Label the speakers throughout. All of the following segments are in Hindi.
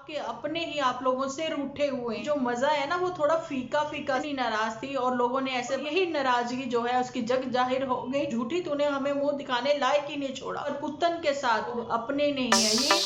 Speaker 1: आपके अपने ही आप लोगों से रूठे हुए हैं। जो मजा है ना वो थोड़ा फीका फीका। नहीं नाराज थी और लोगों ने ऐसे यही नाराजगी जो है उसकी जग जाहिर हो गई। झूठी तूने हमें मुंह दिखाने लायक ही नहीं छोड़ा। और पुतन के साथ अपने नहीं है ये।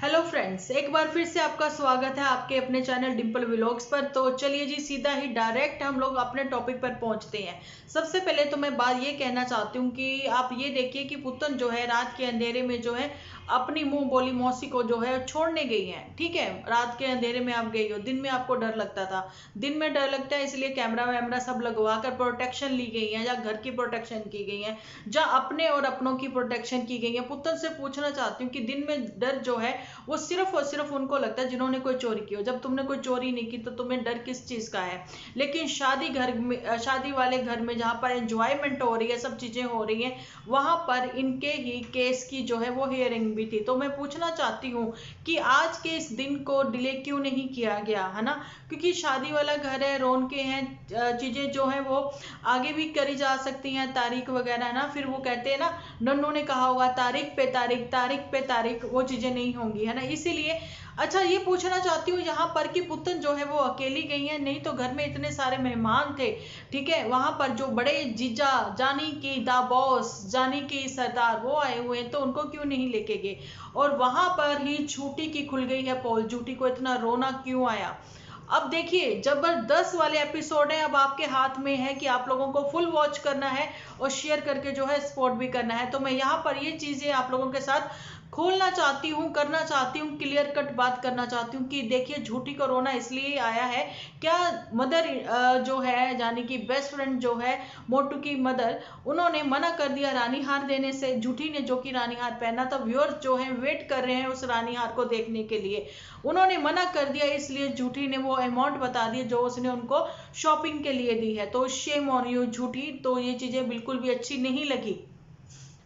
Speaker 1: हेलो फ्रेंड्स, एक बार फिर से आपका स्वागत है आपके अपने चैनल डिंपल व्लॉग्स पर। तो चलिए जी, सीधा ही डायरेक्ट हम लोग अपने टॉपिक पर पहुंचते हैं। सबसे पहले तो मैं बात ये कहना चाहती हूँ कि आप ये देखिए कि पुतन जो है रात के अंधेरे में जो है अपनी मुंह बोली मौसी को जो है छोड़ने गई है। ठीक है, रात के अंधेरे में आप गई हो, दिन में आपको डर लगता था। दिन में डर लगता है इसलिए कैमरा वैमरा सब लगवा कर प्रोटेक्शन ली गई है, या घर की प्रोटेक्शन की गई है, जहाँ अपने और अपनों की प्रोटेक्शन की गई है। पुतन से पूछना चाहती हूँ कि दिन में डर जो है वो सिर्फ और सिर्फ उनको लगता है जिन्होंने कोई चोरी की हो। जब तुमने कोई चोरी नहीं की तो तुम्हें डर किस चीज का है। लेकिन शादी घर में, शादी वाले घर में जहां पर एंजॉयमेंट हो रही है, सब चीजें हो रही हैं, वहां पर इनके ही केस की जो है वो हियरिंग भी थी। तो मैं पूछना चाहती हूँ कि आज के इस दिन को डिले क्यों नहीं किया गया, है ना। क्योंकि शादी वाला घर है, रौनकें हैं, चीजें जो है वो आगे भी करी जा सकती हैं, तारीख वगैरह ना। फिर वो कहते हैं ना, नन्नों ने कहा होगा तारीख पे तारीख, तारीख पे तारीख, वो चीजें नहीं होंगी, है ना। इसीलिए अच्छा ये पूछना चाहती हूँ यहाँ पर कि पुतन जो है वो अकेली गई है, नहीं तो घर में इतने सारे मेहमान थे। ठीक है, वहां पर जो बड़े जीजा, जानी की दा बॉस, जानी की सरदार, वो आए हुए हैं, तो उनको क्यों नहीं लेके गए। और वहां पर ही झूठी की खुल गई है पोल। झूठी को इतना रोना क्यों आया। अब देखिए जबरदस्त वाले एपिसोड है। अब आपके हाथ में है कि आप लोगों को फुल वॉच करना है और शेयर करके जो है सपोर्ट भी करना है। तो मैं यहाँ पर ये चीजें आप लोगों के साथ खोलना चाहती हूँ, करना चाहती हूँ, क्लियर कट बात करना चाहती हूँ कि देखिए झूठी को रोना इसलिए आया है। क्या मदर जो है यानी कि बेस्ट फ्रेंड जो है मोटू की मदर, उन्होंने मना कर दिया रानी हार देने से। झूठी ने जो कि रानी हार पहना था, व्यूअर्स जो है वेट कर रहे हैं उस रानी हार को देखने के लिए, उन्होंने मना कर दिया। इसलिए झूठी ने वो अमाउंट बता दी जो उसने उनको शॉपिंग के लिए दी है। तो शेम ऑन यू झूठी, तो ये चीजें बिल्कुल भी अच्छी नहीं लगी।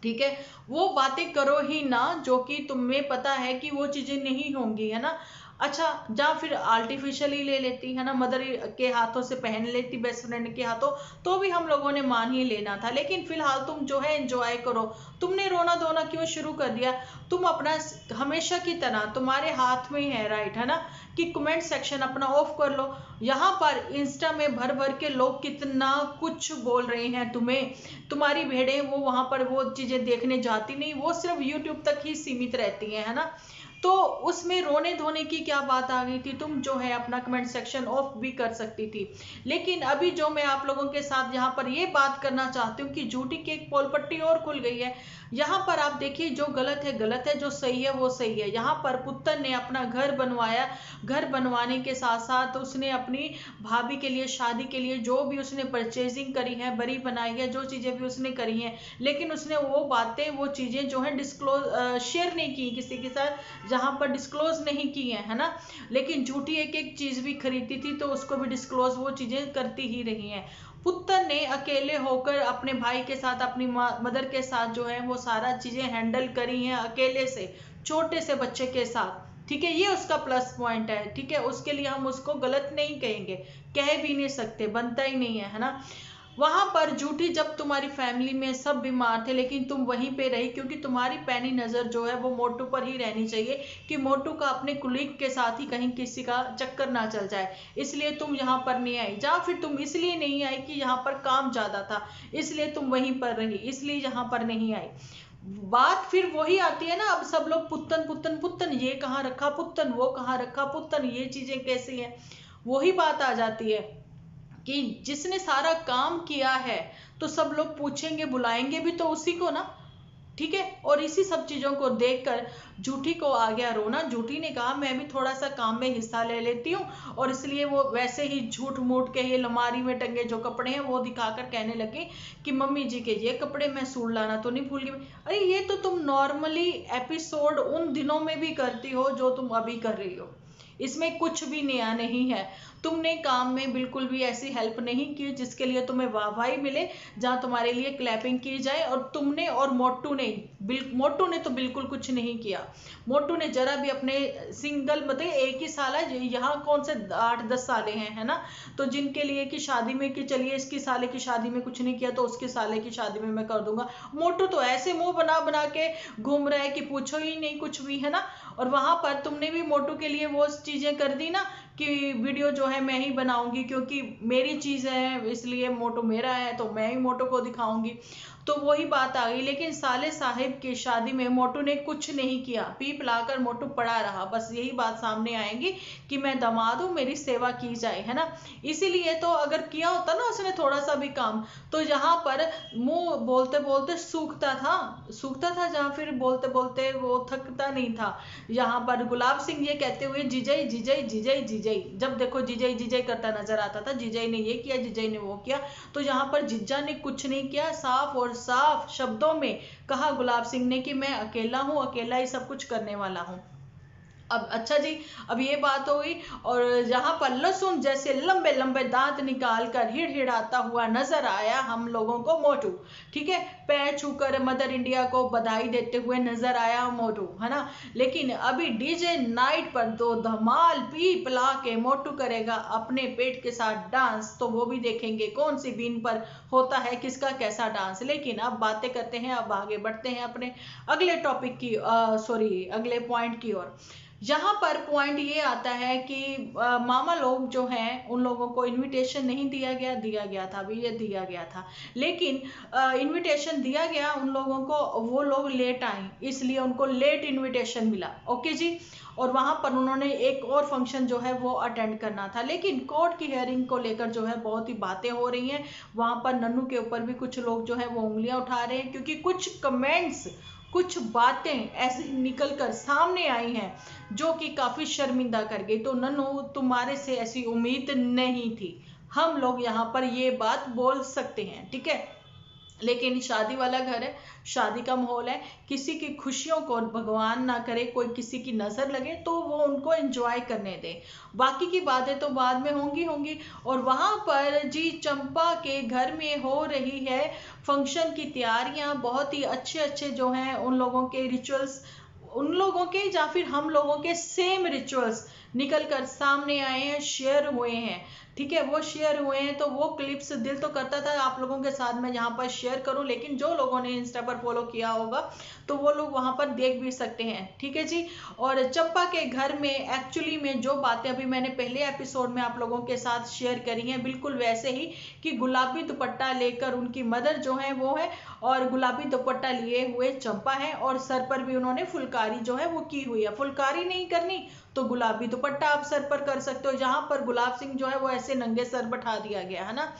Speaker 1: ठीक है, वो बातें करो ही ना जो कि तुम्हें पता है कि वो चीजें नहीं होंगी, है ना। अच्छा, जा फिर आर्टिफिशियली ले लेती, है ना, मदर के हाथों से पहन लेती, बेस्ट फ्रेंड के हाथों, तो भी हम लोगों ने मान ही लेना था। लेकिन फिलहाल तुम जो है एंजॉय करो। तुमने रोना धोना क्यों शुरू कर दिया। तुम अपना हमेशा की तरह तुम्हारे हाथ में है, राइट, है ना, कि कमेंट सेक्शन अपना ऑफ कर लो। यहाँ पर इंस्टा में भर भर के लोग कितना कुछ बोल रहे हैं तुम्हें। तुम्हारी भेड़ें वो वहां पर वो चीजें देखने जाती नहीं, वो सिर्फ यूट्यूब तक ही सीमित रहती हैं, है ना। तो उसमें रोने धोने की क्या बात आ गई थी। तुम जो है अपना कमेंट सेक्शन ऑफ भी कर सकती थी। लेकिन अभी जो मैं आप लोगों के साथ यहाँ पर ये बात करना चाहती हूँ कि झूठी की एक पोल पट्टी और खुल गई है। यहाँ पर आप देखिए, जो गलत है गलत है, जो सही है वो सही है। यहाँ पर पुत्तन ने अपना घर बनवाया, घर बनवाने के साथ साथ उसने अपनी भाभी के लिए, शादी के लिए जो भी उसने परचेजिंग करी है, बड़ी बनाई है, जो चीजें भी उसने करी हैं, लेकिन उसने वो बातें, वो चीजें जो है डिस्क्लोज, शेयर नहीं की किसी के साथ, जहां पर डिस्क्लोज नहीं की है ना। लेकिन झूठी एक एक चीज भी खरीदती थी तो उसको भी डिस्क्लोज वो चीजें करती ही रही हैं। पुत्र ने अकेले होकर अपने भाई के साथ, अपनी मदर के साथ जो है वो सारा चीजें हैंडल करी हैं अकेले से, छोटे से बच्चे के साथ। ठीक है, ये उसका प्लस पॉइंट है। ठीक है, उसके लिए हम उसको गलत नहीं कहेंगे, कह भी नहीं सकते, बनता ही नहीं है ना। वहां पर झूठी, जब तुम्हारी फैमिली में सब बीमार थे लेकिन तुम वहीं पे रही, क्योंकि तुम्हारी पैनी नजर जो है वो मोटू पर ही रहनी चाहिए कि मोटू का अपने कुलीग के साथ ही कहीं किसी का चक्कर ना चल जाए। इसलिए तुम यहाँ पर नहीं आई, या फिर तुम इसलिए नहीं आई कि यहाँ पर काम ज्यादा था, इसलिए तुम वहीं पर रही, इसलिए यहाँ पर नहीं आई। बात फिर वही आती है ना, अब सब लोग पुत्तन पुत्तन पुत्तन, ये कहाँ रखा पुत्तन, वो कहाँ रखा पुत्तन, ये चीजें कैसी हैं। वही बात आ जाती है कि जिसने सारा काम किया है तो सब लोग पूछेंगे, बुलाएंगे भी तो उसी को ना। ठीक है, और इसी सब चीजों को देखकर झूठी को आ गया रोना। झूठी ने कहा मैं भी थोड़ा सा काम में हिस्सा ले लेती हूँ, और इसलिए वो वैसे ही झूठ मूठ के ये अलमारी में टंगे जो कपड़े हैं वो दिखाकर कहने लगी कि मम्मी जी के ये कपड़े मैं सूट लाना तो नहीं भूल गई। अरे ये तो तुम नॉर्मली एपिसोड उन दिनों में भी करती हो जो तुम अभी कर रही हो, इसमें कुछ भी नया नहीं है। तुमने काम में बिल्कुल भी ऐसी हेल्प नहीं की जिसके लिए तुम्हें वाहवाही मिले, जहां तुम्हारे लिए क्लैपिंग की जाए। और तुमने और मोटू ने मोटू ने तो बिल्कुल कुछ नहीं किया। मोटू ने जरा भी अपने सिंगल मतलब एक ही साल है, यहाँ कौन से 8-10 साले हैं, है ना, तो जिनके लिए कि शादी में कि चलिए इसकी साले की शादी में कुछ नहीं किया तो उसके साले की शादी में मैं कर दूंगा। मोटू तो ऐसे मुंह बना बना के घूम रहा है कि पूछो ही नहीं कुछ भी, है ना। और वहां पर तुमने भी मोटू के लिए वो चीजें कर दी ना कि वीडियो जो है मैं ही बनाऊंगी क्योंकि मेरी चीज है, इसलिए मोटू मेरा है तो मैं ही मोटू को दिखाऊंगी। तो वही बात आ गई। लेकिन साले साहिब की शादी में मोटू ने कुछ नहीं किया, पीप लाकर मोटू पड़ा रहा। बस यही बात सामने आएगी कि मैं दामाद हूं, मेरी सेवा की जाए, है ना। इसीलिए तो अगर किया होता ना उसने थोड़ा सा भी काम, तो यहाँ पर मुंह बोलते बोलते सूखता था जहाँ, फिर बोलते बोलते वो थकता नहीं था। यहाँ पर गुलाब सिंह ये कहते हुए जीजई जीजई जीजई जीजई, जब देखो जीजई जीजई करता नजर आता था, जीजई ने ये किया, जीजई ने वो किया। तो यहाँ पर जीजा ने कुछ नहीं किया, साफ और साफ शब्दों में कहा गुलाब सिंह ने कि मैं अकेला हूं, अकेला ही सब कुछ करने वाला हूं। अब अच्छा जी, अब ये बात हो गई। और जहां पर लहसुन जैसे लंबे लंबे दांत निकाल कर हिड़हिड़ाता हुआ नजर आया हम लोगों को मोटू, ठीक है, पैर छूकर मदर इंडिया को बधाई देते हुए नजर आया मोटू, है ना। लेकिन अभी डीजे नाइट पर तो धमाल पी पिला के मोटू करेगा अपने पेट के साथ डांस, तो वो भी देखेंगे कौन सी बीन पर होता है किसका कैसा डांस। लेकिन अब बातें करते हैं, अब आगे बढ़ते हैं अपने अगले टॉपिक की अगले पॉइंट की ओर। यहाँ पर पॉइंट ये आता है कि मामा लोग जो हैं उन लोगों को इनविटेशन नहीं दिया गया था, अभी ये दिया गया था, लेकिन इनविटेशन दिया गया उन लोगों को, वो लोग लेट आए इसलिए उनको लेट इनविटेशन मिला, ओके जी। और वहां पर उन्होंने एक और फंक्शन जो है वो अटेंड करना था। लेकिन कोर्ट की हेयरिंग को लेकर जो है बहुत ही बातें हो रही हैं, वहां पर नन्नू के ऊपर भी कुछ लोग जो है वो उंगलियां उठा रहे हैं क्योंकि कुछ कमेंट्स, कुछ बातें ऐसे निकल कर सामने आई हैं जो कि काफी शर्मिंदा कर गई। तो नन्नू तुम्हारे से ऐसी उम्मीद नहीं थी, हम लोग यहाँ पर ये बात बोल सकते हैं, ठीक है। लेकिन शादी वाला घर है, शादी का माहौल है, किसी की खुशियों को भगवान ना करे कोई किसी की नजर लगे तो वो उनको एंजॉय करने दे, बाकी की बातें तो बाद में होंगी। और वहां पर जी चंपा के घर में हो रही है फंक्शन की तैयारियां, बहुत ही अच्छे अच्छे जो हैं उन लोगों के रिचुअल्स, उन लोगों के या फिर हम लोगों के सेम रिचुअल्स निकल कर सामने आए हैं, शेयर हुए हैं, ठीक है। वो शेयर हुए हैं तो वो क्लिप्स दिल तो करता था आप लोगों के साथ मैं यहाँ पर शेयर करूं, लेकिन जो लोगों ने इंस्टा पर फॉलो किया होगा तो वो लोग वहां पर देख भी सकते हैं, ठीक है जी। और चंपा के घर में एक्चुअली में जो बातें अभी मैंने पहले एपिसोड में आप लोगों के साथ शेयर करी हैं, बिल्कुल वैसे ही कि गुलाबी दुपट्टा लेकर उनकी मदर जो है वो है, और गुलाबी दुपट्टा लिए हुए चंपा है, और सर पर भी उन्होंने फुलकारी जो है वो की हुई है। फुलकारी नहीं करनी तो गुलाबी दुपट्टा आप सर पर कर सकते हो, जहां पर गुलाब सिंह जो है वो ऐसे नंगे सर बैठा दिया गया है ना।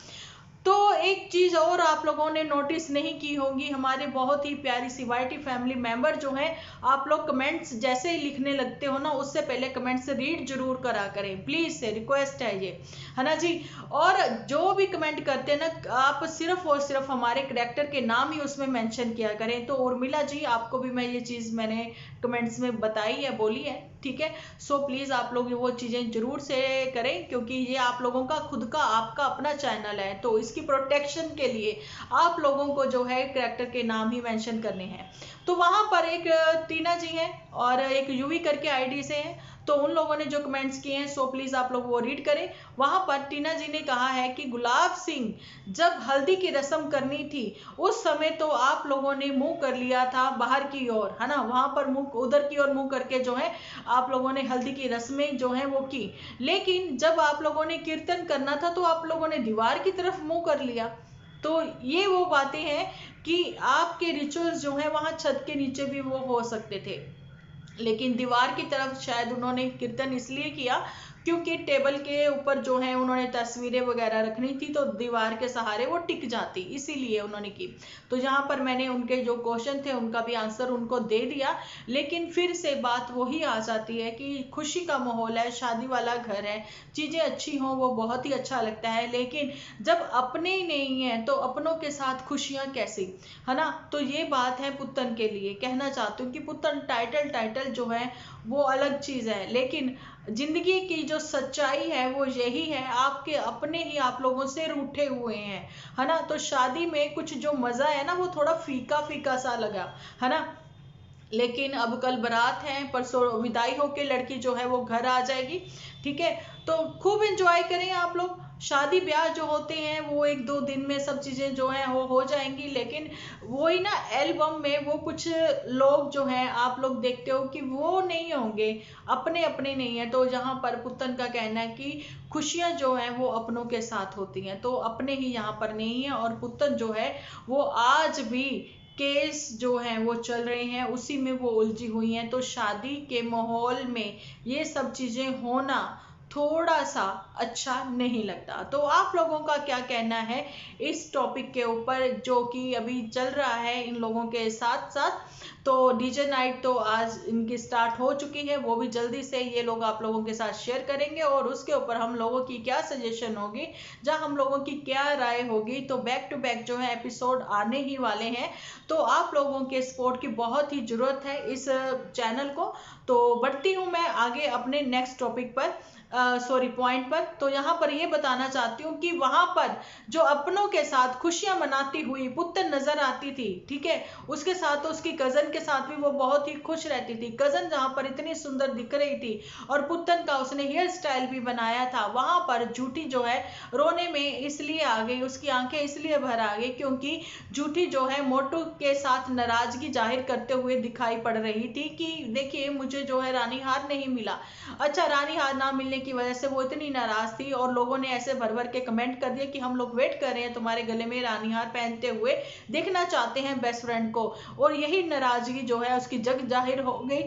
Speaker 1: तो एक चीज और आप लोगों ने नोटिस नहीं की होगी, हमारे बहुत ही प्यारी सी वाईटी फैमिली मेंबर जो हैं, आप लोग कमेंट्स जैसे ही लिखने लगते हो ना उससे पहले कमेंट्स रीड जरूर करा करें, प्लीज से रिक्वेस्ट है ये, है ना जी। और जो भी कमेंट करते हैं ना आप सिर्फ और सिर्फ हमारे कैरेक्टर के नाम ही उसमें मेंशन किया करें। तो उर्मिला जी आपको भी मैं ये चीज मैंने कमेंट्स में बताई है, बोली है, ठीक है। सो प्लीज आप लोग वो चीजें जरूर से करें क्योंकि ये आप लोगों का खुद का आपका अपना चैनल है, तो इसकी प्रोटेक्शन के लिए आप लोगों को जो है कैरेक्टर के नाम ही मेंशन करने हैं। तो वहां पर एक टीना जी हैं और एक यूवी करके आईडी से हैं, तो उन लोगों ने जो कमेंट्स किए हैं सो प्लीज आप लोग वो रीड करें। वहां पर टीना जी ने कहा है कि गुलाब सिंह जब हल्दी की रस्म करनी थी उस समय तो आप लोगों ने मुंह कर लिया था बाहर की ओर, है ना, वहां पर मुंह उधर की ओर मुंह करके जो है आप लोगों ने हल्दी की रस्में जो है वो की, लेकिन जब आप लोगों ने कीर्तन करना था तो आप लोगों ने दीवार की तरफ मुंह कर लिया। तो ये वो बातें हैं कि आपके रिचुअल्स जो है वहां छत के नीचे भी वो हो सकते थे, लेकिन दीवार की तरफ शायद उन्होंने कीर्तन इसलिए किया क्योंकि टेबल के ऊपर जो है उन्होंने तस्वीरें वगैरह रखनी थी तो दीवार के सहारे वो टिक जाती, इसीलिए उन्होंने की। तो यहाँ पर मैंने उनके जो क्वेश्चन थे उनका भी आंसर उनको दे दिया, लेकिन फिर से बात वही आ जाती है कि खुशी का माहौल है, शादी वाला घर है, चीजें अच्छी हों वो बहुत ही अच्छा लगता है, लेकिन जब अपने ही नहीं है तो अपनों के साथ खुशियां कैसी, है ना। तो ये बात है पुत्तन के लिए कहना चाहती हूँ कि पुत्तन टाइटल जो है वो अलग चीज है, लेकिन जिंदगी की जो सच्चाई है वो यही है, आपके अपने ही आप लोगों से रूठे हुए हैं, है ना। तो शादी में कुछ जो मजा है ना वो थोड़ा फीका फीका सा लगा, है ना। लेकिन अब कल बारात है, परसों विदाई होके लड़की जो है वो घर आ जाएगी, ठीक है। तो खूब एंजॉय करें आप लोग। शादी ब्याह जो होते हैं वो एक दो दिन में सब चीजें जो है वो हो जाएंगी, लेकिन वही ना एल्बम में वो कुछ लोग जो हैं आप लोग देखते हो कि वो नहीं होंगे, अपने अपने नहीं है। तो जहाँ पर पुतन का कहना है कि खुशियां जो हैं वो अपनों के साथ होती हैं, तो अपने ही यहाँ पर नहीं है। और पुतन जो है वो आज भी केस जो हैं वो चल रहे हैं, उसी में वो उलझी हुई हैं। तो शादी के माहौल में ये सब चीजें होना थोड़ा सा अच्छा नहीं लगता। तो आप लोगों का क्या कहना है इस टॉपिक के ऊपर जो कि अभी चल रहा है इन लोगों के साथ साथ। तो डीजे नाइट तो आज इनकी स्टार्ट हो चुकी है, वो भी जल्दी से ये लोग आप लोगों के साथ शेयर करेंगे, और उसके ऊपर हम लोगों की क्या सजेशन होगी, जहां हम लोगों की क्या राय होगी। तो बैक टू बैक जो है एपिसोड आने ही वाले हैं, तो आप लोगों के सपोर्ट की बहुत ही जरूरत है इस चैनल को। तो बढ़ती हूँ मैं आगे अपने नेक्स्ट टॉपिक पर, सॉरी पॉइंट पर। तो यहाँ पर ये बताना चाहती हूँ कि वहां पर जो अपनों के साथ खुशियां मनाती हुई पुतन नजर आती थी, ठीक है, उसके साथ तो उसकी कजन के साथ भी वो बहुत ही खुश रहती थी। कजन जहां पर इतनी सुंदर दिख रही थी और पुतन का उसने हेयर स्टाइल भी बनाया था, वहां पर झूठी जो है रोने में इसलिए आ गई, उसकी आंखें इसलिए भर आ गई क्योंकि झूठी जो है मोटू के साथ नाराजगी जाहिर करते हुए दिखाई पड़ रही थी कि देखिए मुझे जो है रानी हार नहीं मिला। अच्छा, रानी हार ना मिलने की वजह से वो इतनी नाराज थी और लोगों ने ऐसे भर भर के कमेंट कर दिए कि हम लोग वेट कर रहे हैं तुम्हारे गले में रानी हार पहनते हुए, देखना चाहते हैं बेस्ट फ्रेंड को। और यही नाराजगी जो है उसकी जग जाहिर हो गई।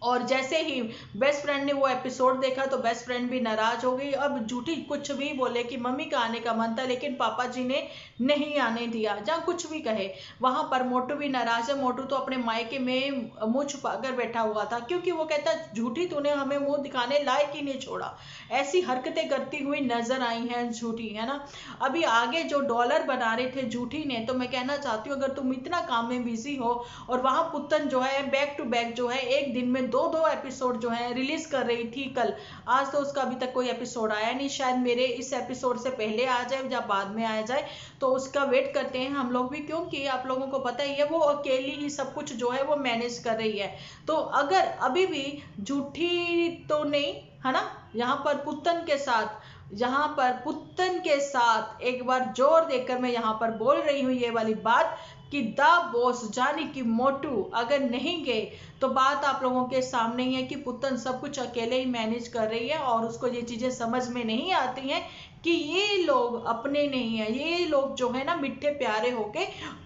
Speaker 1: और जैसे ही बेस्ट फ्रेंड ने वो एपिसोड देखा तो बेस्ट फ्रेंड भी नाराज हो गई। अब झूठी कुछ भी बोले कि मम्मी का आने का मन था लेकिन पापा जी ने नहीं आने दिया, जहाँ कुछ भी कहे वहां पर मोटू भी नाराज है। मोटू तो अपने मायके में मुंह छुपाकर बैठा हुआ था क्योंकि वो कहता झूठी तूने हमें मुंह दिखाने लायक ही नहीं छोड़ा, ऐसी हरकतें करती हुई नजर आई हैं झूठी, है ना। अभी आगे जो डॉलर बना रहे थे झूठी ने, तो मैं कहना चाहती हूँ अगर तुम इतना काम में बिजी हो और वहां पुतन जो है बैक टू बैक जो है एक दिन में दो दो एपिसोड जो है रिलीज कर रही थी कल, आज तो उसका अभी तक कोई एपिसोड आया नहीं, शायद मेरे इस एपिसोड से पहले आ जाए या बाद में आ जाए, तो उसका वेट करते हैं हम लोग भी, क्योंकि आप लोगों को पता ही है वो अकेली ही सब कुछ जो है वो मैनेज कर रही है। तो अगर अभी भी झूठी तो नहीं, है ना, यहाँ पर पुतन के साथ, यहाँ पर पुतन के साथ एक बार जोर देकर मैं यहाँ पर बोल रही हूँ ये वाली बात कि द बॉस जानी कि मोटू अगर नहीं गए तो बात आप लोगों के सामने ही है कि पुतन सब कुछ अकेले ही मैनेज कर रही है और उसको ये चीजें समझ में नहीं आती हैं कि ये लोग अपने नहीं है, ये लोग जो है ना मिठे प्यारे होके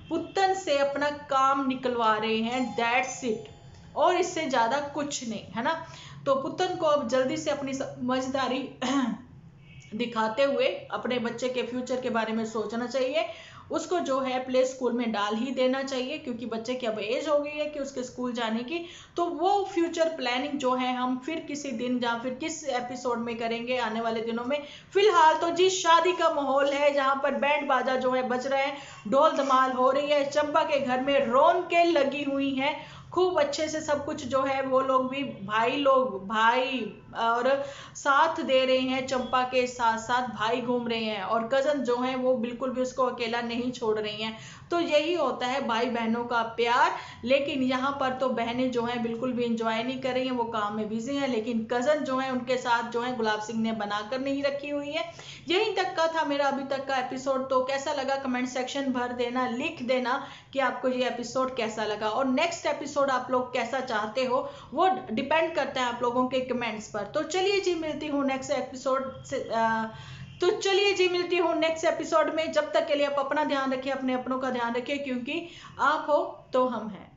Speaker 1: पुतन से अपना काम निकलवा रहे हैं, दैट्स इट, और इससे ज्यादा कुछ नहीं, है ना। तो पुतन को अब जल्दी से अपनी समझदारी दिखाते हुए अपने बच्चे के फ्यूचर के बारे में सोचना चाहिए, उसको जो है प्ले स्कूल में डाल ही देना चाहिए क्योंकि बच्चे की अब एज हो गई है कि उसके स्कूल जाने की। तो वो फ्यूचर प्लानिंग जो है हम फिर किसी दिन या फिर किस एपिसोड में करेंगे आने वाले दिनों में। फिलहाल तो जी शादी का माहौल है जहां पर बैंड बाजा जो है बज रहे हैं, ढोल धमाल हो रही है, चंपा के घर में रौनकें लगी हुई हैं, खूब अच्छे से सब कुछ जो है वो लोग भी भाई और साथ दे रहे हैं, चंपा के साथ साथ भाई घूम रहे हैं और कजन जो है वो बिल्कुल भी उसको अकेला नहीं छोड़ रही हैं। तो यही होता है भाई बहनों का प्यार। लेकिन यहाँ पर तो बहनें जो हैं बिल्कुल भी इंजॉय नहीं कर रही हैं, वो काम में बिजी हैं, लेकिन कजन जो है उनके साथ जो है गुलाब सिंह ने बनाकर नहीं रखी हुई है। यहीं तक का था मेरा अभी तक का एपिसोड। तो कैसा लगा कमेंट सेक्शन भर देना, लिख देना कि आपको ये एपिसोड कैसा लगा और नेक्स्ट एपिसोड आप लोग कैसा चाहते हो, वो डिपेंड करता है आप लोगों के कमेंट्स पर। तो चलिए जी मिलती हूँ नेक्स्ट एपिसोड से नेक्स्ट एपिसोड में। जब तक के लिए आप अपना ध्यान रखिए, अपने अपनों का ध्यान रखिए, क्योंकि आप हो तो हम हैं।